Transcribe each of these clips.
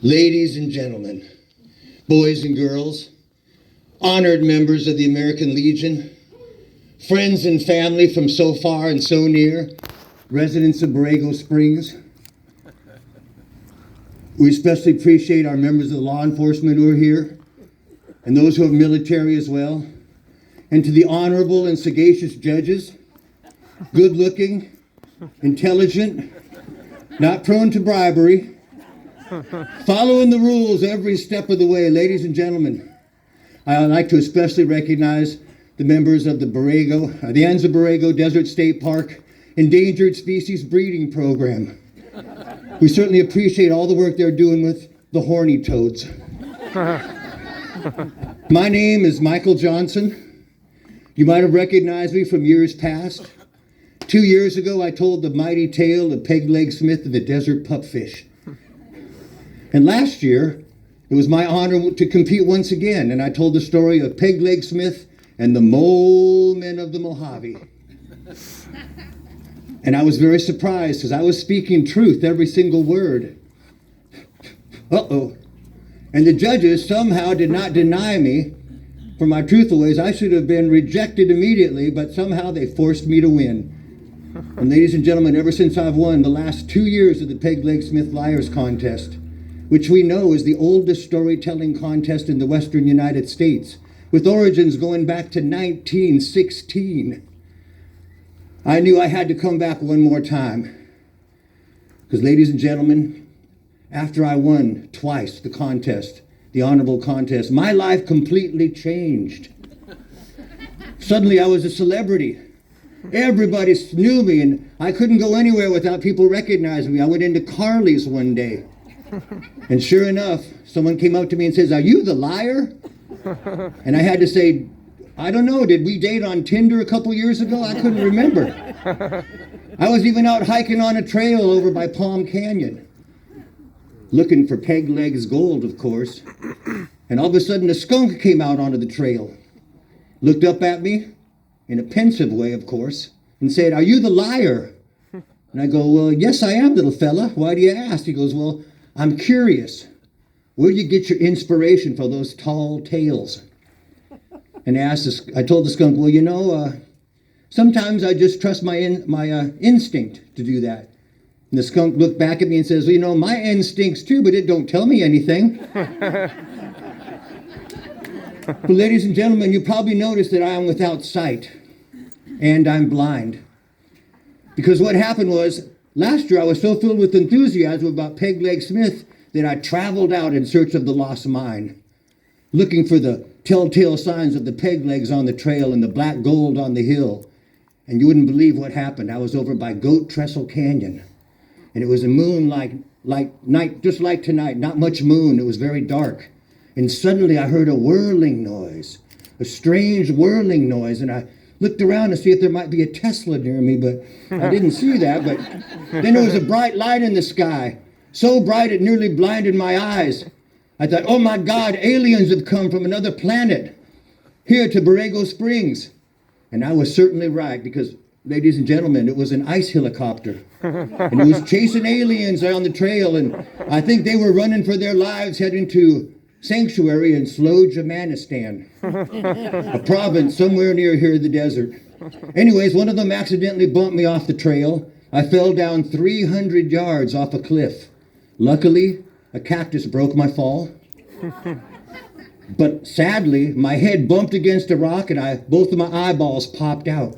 Ladies and gentlemen, boys and girls, honored members of the American Legion, friends and family from so far and so near, residents of Borrego Springs. We especially appreciate our members of the law enforcement who are here, and those who have military as well. And to the honorable and sagacious judges, good-looking, intelligent, not prone to bribery, following the rules every step of the way. Ladies and gentlemen, I'd like to especially recognize the members of the Anza Borrego Desert State Park Endangered Species Breeding Program. We certainly appreciate all the work they're doing with the horny toads. My name is Michael Johnson. You might have recognized me from years past. 2 years ago, I told the mighty tale of Peg-Leg Smith and the desert pupfish. And last year, it was my honor to compete once again, and I told the story of Peg-Leg Smith and the mole men of the Mojave. And I was very surprised, because I was speaking truth, every single word. Uh-oh. And the judges somehow did not deny me for my truthful ways. I should have been rejected immediately, but somehow they forced me to win. And ladies and gentlemen, ever since I've won the last 2 years of the Peg-Leg Smith Liars Contest, which we know is the oldest storytelling contest in the western United States, with origins going back to 1916. I knew I had to come back one more time. Because, ladies and gentlemen, after I won twice the contest, the honorable contest, my life completely changed. Suddenly I was a celebrity. Everybody knew me, and I couldn't go anywhere without people recognizing me. I went into Carly's one day. And sure enough, someone came up to me and says, "Are you the liar?" And I had to say, "I don't know, did we date on Tinder a couple years ago? I couldn't remember." I was even out hiking on a trail over by Palm Canyon, looking for Peg-Leg's gold, of course. And all of a sudden, a skunk came out onto the trail, looked up at me, in a pensive way, of course, and said, "Are you the liar?" And I go, "Well, yes, I am, little fella. Why do you ask?" He goes, "Well, I'm curious. Where do you get your inspiration for those tall tales?" And I told the skunk, "Well, you know, sometimes I just trust my instinct to do that." And the skunk looked back at me and says, "Well, you know, my instincts too, but it don't tell me anything." But ladies and gentlemen, you probably noticed that I am without sight and I'm blind. Because what happened was, last year I was so filled with enthusiasm about Peg-Leg Smith that I traveled out in search of the lost mine, looking for the telltale signs of the peg legs on the trail and the black gold on the hill. And you wouldn't believe what happened. I was over by Goat Trestle Canyon, and it was a moonlight night, just like tonight, not much moon. It was very dark. And suddenly I heard a whirling noise, a strange whirling noise, and I looked around to see if there might be a Tesla near me, but I didn't see that. But then there was a bright light in the sky, so bright it nearly blinded my eyes. I thought, oh my God, aliens have come from another planet here to Borrego Springs. And I was certainly right, because, ladies and gentlemen, it was an ice helicopter. And it was chasing aliens on the trail, and I think they were running for their lives heading to sanctuary in Slow-Jamanistan, a province somewhere near here in the desert. Anyways, one of them accidentally bumped me off the trail. I fell down 300 yards off a cliff. Luckily, a cactus broke my fall. But sadly, my head bumped against a rock and both of my eyeballs popped out.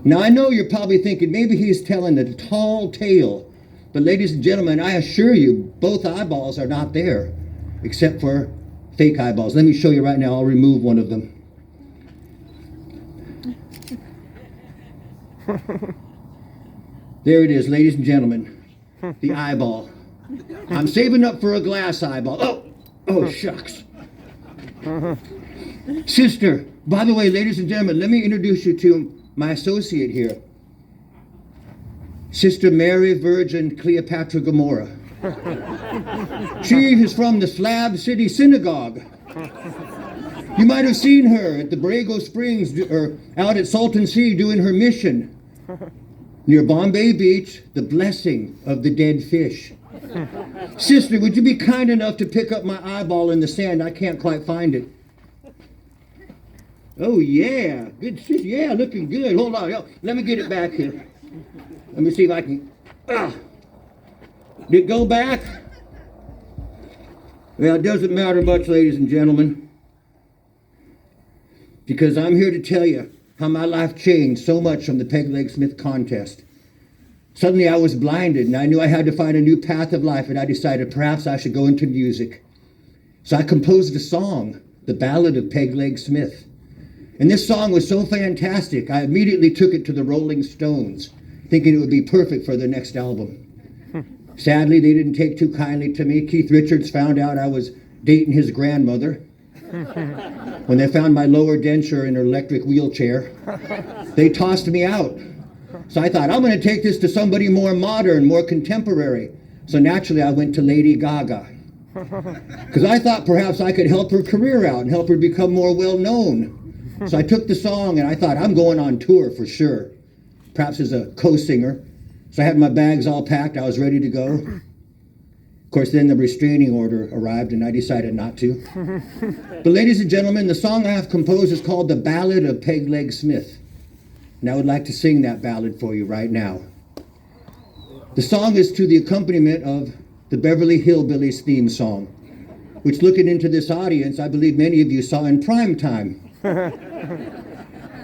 Now, I know you're probably thinking, maybe he's telling a tall tale. But ladies and gentlemen, I assure you, both eyeballs are not there, except for fake eyeballs. Let me show you right now. I'll remove one of them. There it is, ladies and gentlemen. the eyeball. I'm saving up for a glass eyeball. Oh, shucks. Sister, by the way, ladies and gentlemen, let me introduce you to my associate here. Sister Mary Virgin Cleopatra Gomorrah. She is from the Slab City Synagogue. You might have seen her at the Borrego Springs or out at Salton Sea doing her mission. Near Bombay Beach, the blessing of the dead fish. Sister, would you be kind enough to pick up my eyeball in the sand? I can't quite find it. Oh, yeah. Good. Yeah, looking good. Hold on. Let me get it back here. Let me see if I can. Did it go back? Well, it doesn't matter much, ladies and gentlemen, because I'm here to tell you how my life changed so much from the Peg Leg Smith contest. Suddenly I was blinded, and I knew I had to find a new path of life, and I decided perhaps I should go into music. So I composed a song, the Ballad of Peg Leg Smith. And this song was so fantastic, I immediately took it to the Rolling Stones, thinking it would be perfect for their next album. Sadly, they didn't take too kindly to me. Keith Richards found out I was dating his grandmother. When they found my lower denture in her electric wheelchair, they tossed me out. So I thought, I'm going to take this to somebody more modern, more contemporary. So naturally, I went to Lady Gaga. Because I thought perhaps I could help her career out and help her become more well-known. So I took the song and I thought, I'm going on tour for sure. Perhaps as a co-singer. So I had my bags all packed. I was ready to go. Of course, then the restraining order arrived and I decided not to. But ladies and gentlemen, the song I have composed is called The Ballad of Peg Leg Smith. And I would like to sing that ballad for you right now. The song is to the accompaniment of the Beverly Hillbillies theme song, which, looking into this audience, I believe many of you saw in prime time.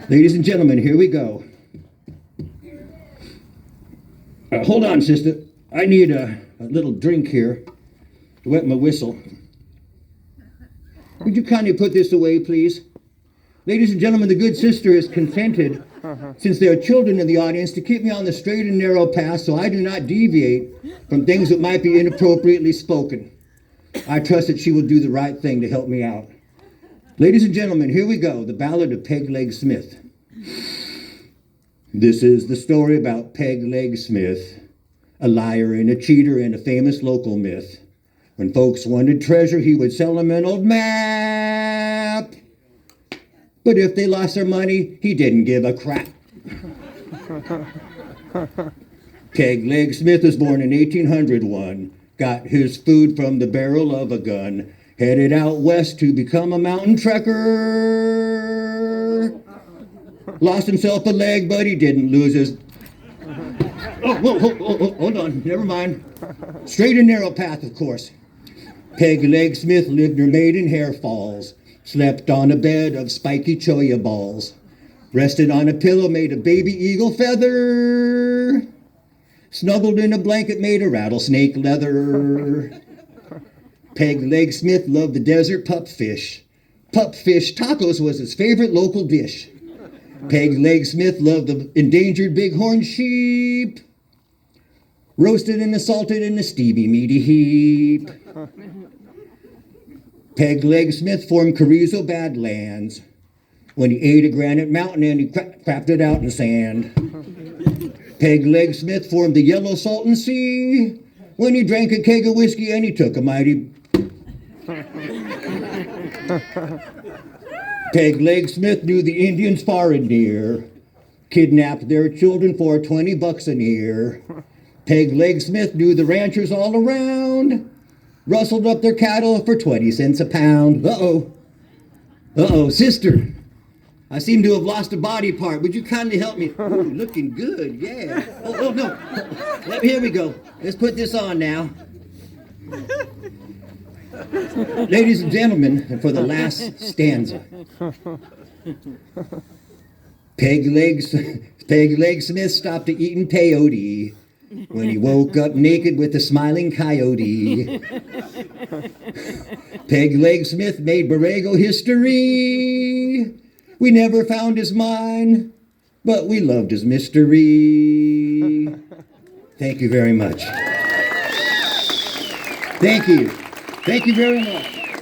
Ladies and gentlemen, here we go. Hold on, sister. I need a little drink here to wet my whistle. Would you kindly put this away, please? Ladies and gentlemen, the good sister has consented, since there are children in the audience, to keep me on the straight and narrow path so I do not deviate from things that might be inappropriately spoken. I trust that she will do the right thing to help me out. Ladies and gentlemen, here we go, the Ballad of Peg Leg Smith. This is the story about Peg Leg Smith, a liar and a cheater and a famous local myth. When folks wanted treasure, he would sell them an old map. But if they lost their money, he didn't give a crap. Peg Leg Smith was born in 1801, got his food from the barrel of a gun, headed out west to become a mountain trekker. Lost himself a leg, but he didn't lose his... Hold on, never mind. Straight and narrow path, of course. Peg Leg Smith lived near Maidenhair Falls, slept on a bed of spiky cholla balls, rested on a pillow made of baby eagle feather, snuggled in a blanket made of rattlesnake leather. Peg Leg Smith loved the desert pup fish. Pup fish tacos was his favorite local dish. Peg Leg Smith loved the endangered bighorn sheep, roasted and assaulted in a steamy meaty heap. Peg Leg Smith formed Carrizo Badlands when he ate a granite mountain and he crapped it out in the sand. Peg Leg Smith formed the Yellow Salton Sea when he drank a keg of whiskey and he took a mighty... Peg Leg Smith knew the Indians far and near, kidnapped their children for $20 an ear. Peg Leg Smith knew the ranchers all around, rustled up their cattle for 20 cents a pound. Uh-oh, sister. I seem to have lost a body part. Would you kindly help me? Ooh, looking good, yeah. Oh, no. Here we go. Let's put this on now. Ladies and gentlemen, for the last stanza. Peg Leg Smith stopped eating peyote when he woke up naked with a smiling coyote. Peg Leg Smith made Borrego history. We never found his mine, but we loved his mystery. Thank you very much. Thank you. Thank you very much.